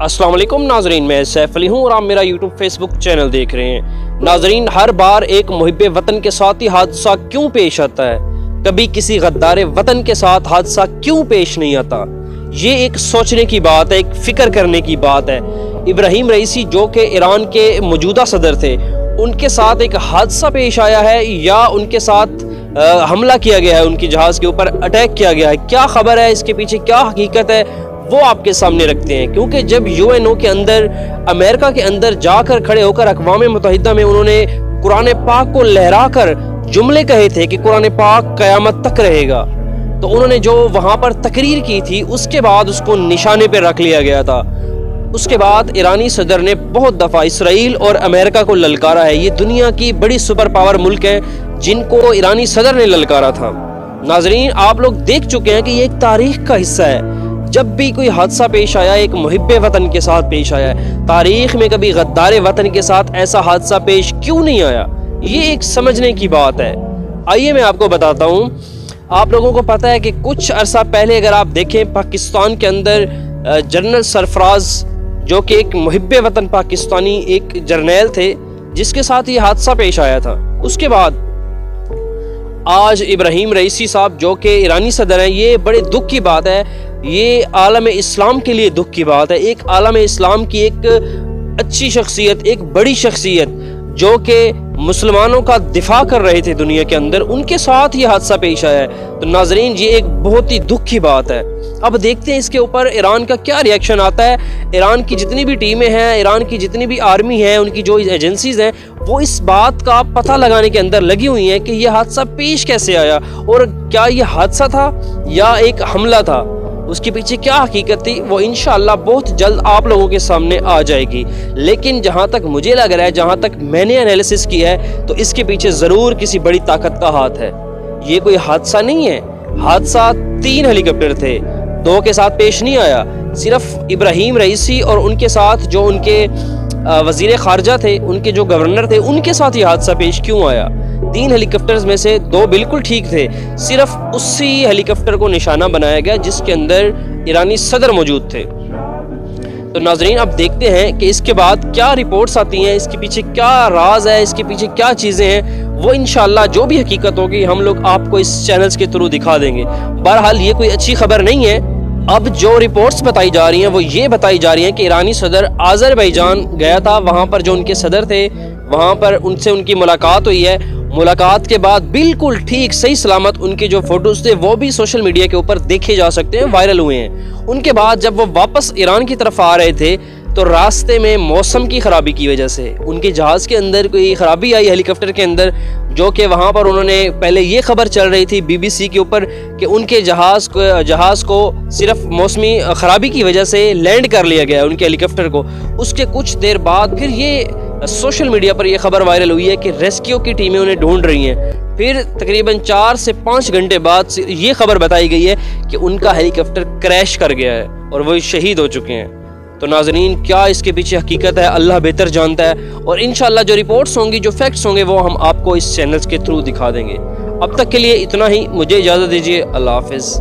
अस्सलाम वालेकुम नाजरीन, मैं सैफ अली हूँ और आप मेरा यूट्यूब फेसबुक चैनल देख रहे हैं। नाजरीन, हर बार एक मुहिब्बे वतन के साथ ही हादसा क्यों पेश आता है? कभी किसी गद्दारे वतन के साथ हादसा क्यों पेश नहीं आता? ये एक सोचने की बात है, एक फिक्र करने की बात है। इब्राहिम रईसी जो कि ईरान के मौजूदा सदर थे, उनके साथ एक हादसा पेश आया है या उनके साथ हमला किया गया है, उनकी जहाज़ के ऊपर अटैक किया गया है। क्या खबर है, इसके पीछे क्या हकीकत है, वो आपके सामने रखते हैं। क्योंकि जब यूएनओ के अंदर, अमेरिका के अंदर जाकर खड़े होकर अक़वाम मुत्तहिदा में उन्होंने कुरान पाक को लहरा कर जुमले कहे थे कि कुरान पाक क़यामत तक रहेगा, तो उन्होंने जो वहाँ पर तकरीर की थी, उसके बाद उसको निशाने पर रख लिया गया था। उसके बाद ईरानी सदर ने बहुत दफ़ा इसराइल और अमेरिका को ललकारा है। ये दुनिया की बड़ी सुपर पावर मुल्क हैं जिनको ईरानी सदर ने ललकारा था। नाजरीन, आप लोग देख चुके हैं कि ये एक तारीख का हिस्सा है। जब भी कोई हादसा पेश आया, एक मुहिब्बे वतन के साथ पेश आया है। तारीख में कभी गद्दारे वतन के साथ ऐसा हादसा पेश क्यों नहीं आया? ये एक समझने की बात है। आइए मैं आपको बताता हूँ। आप लोगों को पता है कि कुछ अरसा पहले अगर आप देखें, पाकिस्तान के अंदर जनरल सरफराज जो कि एक मुहिब्बे वतन पाकिस्तानी एक जर्नैल थे, जिसके साथ ये हादसा पेश आया था। उसके बाद आज इब्राहिम रईसी साहब जो कि ईरानी सदर हैं, ये बड़े दुख की बात है। ये आलम इस्लाम के लिए दुख की बात है। एक आलम इस्लाम की एक अच्छी शख्सियत, एक बड़ी शख्सियत जो कि मुसलमानों का दिफा कर रहे थे दुनिया के अंदर, उनके साथ ये हादसा पेश आया है। तो नाजरीन, ये एक बहुत ही दुख की बात है। अब देखते हैं इसके ऊपर ईरान का क्या रिएक्शन आता है। ईरान की जितनी भी टीमें हैं, ईरान की जितनी भी आर्मी है, उनकी जो एजेंसीज हैं, वो इस बात का पता लगाने के अंदर लगी हुई हैं कि ये हादसा पेश कैसे आया और क्या ये हादसा था या एक हमला था। उसके पीछे क्या हकीकत थी, वो इंशाअल्लाह बहुत जल्द आप लोगों के सामने आ जाएगी। लेकिन जहाँ तक मुझे लग रहा है, जहाँ तक मैंने एनालिसिस किया है, तो इसके पीछे ज़रूर किसी बड़ी ताकत का हाथ है। ये कोई हादसा नहीं है। हादसा 3 हेलीकॉप्टर थे, 2 के साथ पेश नहीं आया। सिर्फ इब्राहिम रईसी और उनके साथ जो उनके वज़ीर ख़ारजा थे, उनके जो गवर्नर थे, उनके साथ ये हादसा पेश क्यों आया? 3 हेलीकॉप्टर्स में से 2 बिल्कुल ठीक थे। सिर्फ उसी हेलीकॉप्टर को निशाना बनाया गया जिसके अंदर ईरानी सदर मौजूद थे। तो नाजरीन, अब देखते हैं कि इसके बाद क्या रिपोर्ट्स आती हैं, इसके पीछे क्या राज है, इसके पीछे क्या चीज़ें हैं। वो इंशाअल्लाह जो भी हकीकत होगी हम लोग आपको इस चैनल्स के थ्रू दिखा देंगे। बहरहाल ये कोई अच्छी खबर नहीं है। अब जो रिपोर्ट्स बताई जा रही हैं वो ये बताई जा रही हैं कि ईरानी सदर आज़रबाईजान गया था। वहाँ पर जो उनके सदर थे, वहाँ पर उनसे उनकी मुलाकात हुई है। मुलाकात के बाद बिल्कुल ठीक सही सलामत उनके जो फोटोज थे वो भी सोशल मीडिया के ऊपर देखे जा सकते हैं, वायरल हुए हैं। उनके बाद जब वो वापस ईरान की तरफ आ रहे थे, तो रास्ते में मौसम की ख़राबी की वजह से उनके जहाज़ के अंदर कोई ख़राबी आई, हेलीकॉप्टर के अंदर, जो कि वहाँ पर उन्होंने पहले ये खबर चल रही थी BBC के ऊपर कि उनके जहाज़ को सिर्फ मौसमी ख़राबी की वजह से लैंड कर लिया गया, उनके हेलीकॉप्टर को। उसके कुछ देर बाद फिर ये सोशल मीडिया पर यह खबर वायरल हुई है कि रेस्क्यू की टीमें उन्हें ढूंढ रही हैं। फिर तकरीबन 4 से 5 घंटे बाद ये खबर बताई गई है कि उनका हेलीकॉप्टर क्रैश कर गया है और वो शहीद हो चुके हैं। तो नाजरीन, क्या इसके पीछे हकीकत है, अल्लाह बेहतर जानता है। और इंशाअल्लाह जो रिपोर्ट्स होंगी, जो फैक्ट्स होंगे, वो हम आपको इस चैनल्स के थ्रू दिखा देंगे। अब तक के लिए इतना ही। मुझे इजाज़त दीजिए। अल्लाह हाफ़िज़।